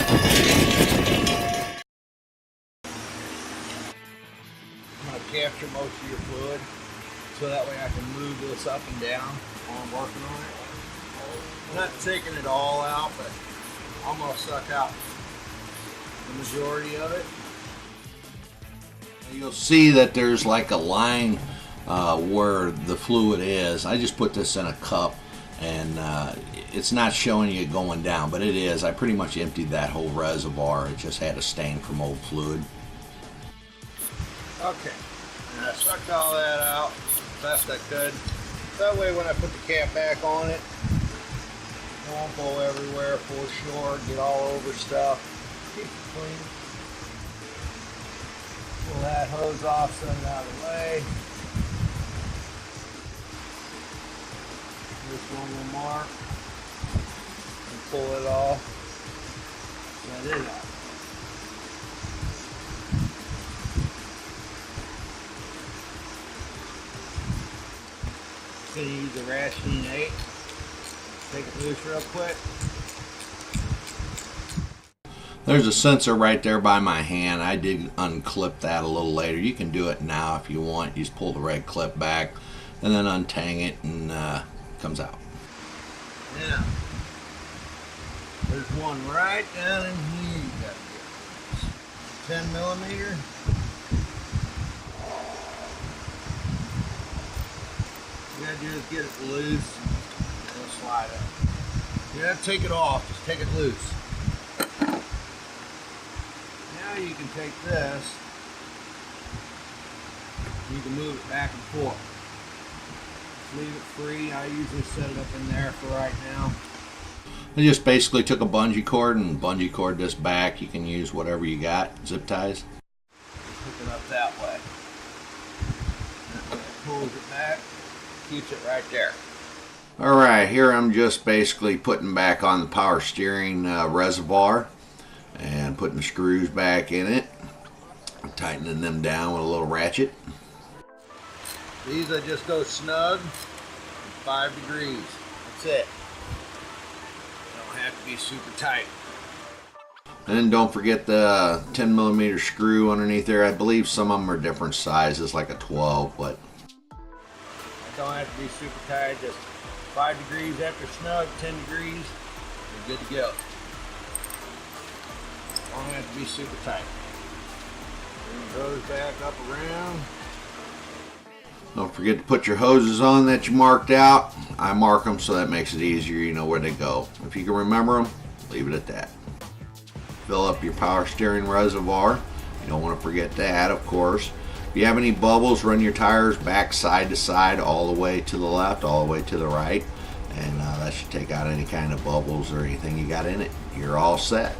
I'm going to capture most of your fluid so that way I can move this up and down while I'm working on it. I'm not taking it all out, but I'm going to suck out the majority of it. You'll see that there's like a line where the fluid is. I just put this in a cup, and it's not showing you going down, but it is. I pretty much emptied that whole reservoir. It just had a stain from old fluid. Okay, and I sucked all that out best I could. That way when I put the cap back on it, it won't go everywhere, pull short, get all over stuff. Keep it clean. Pull that hose off, set it out of the way. This one will mark. And pull it off. Set it out. Gonna use the ratcheting 8. Take it loose real quick. There's a sensor right there by my hand. I did unclip that a little later. You can do it now if you want. You just pull the red clip back and then untang it, and it comes out. Now, there's one right down in here. You gotta get 10 millimeter. You gotta do is get it loose and it'll slide up. You gotta take it off, just take it loose. Now you can take this, you can move it back and forth. Just leave it free. I usually set it up in there for right now. I just basically took a bungee cord and bungee cord this back. You can use whatever you got, zip ties. Hook it up that way. That way it pulls it back, keeps it right there. Alright, here I'm just basically putting back on the power steering reservoir and putting the screws back in it, tightening them down with a little ratchet. These I just go snug, 5 degrees. That's it. Don't have to be super tight. And then don't forget the 10 millimeter screw underneath there. I believe some of them are different sizes, like a 12, but don't have to be super tight. Just 5 degrees after snug, 10 degrees, you're good to go. Don't have to be super tight. Bring the hose back up around. Don't forget to put your hoses on that you marked out. I mark them so that makes it easier. You know where they go. If you can remember them, leave it at that. Fill up your power steering reservoir. You don't want to forget that, of course. If you have any bubbles, run your tires back side to side, all the way to the left, all the way to the right, and that should take out any kind of bubbles or anything you got in it. You're all set.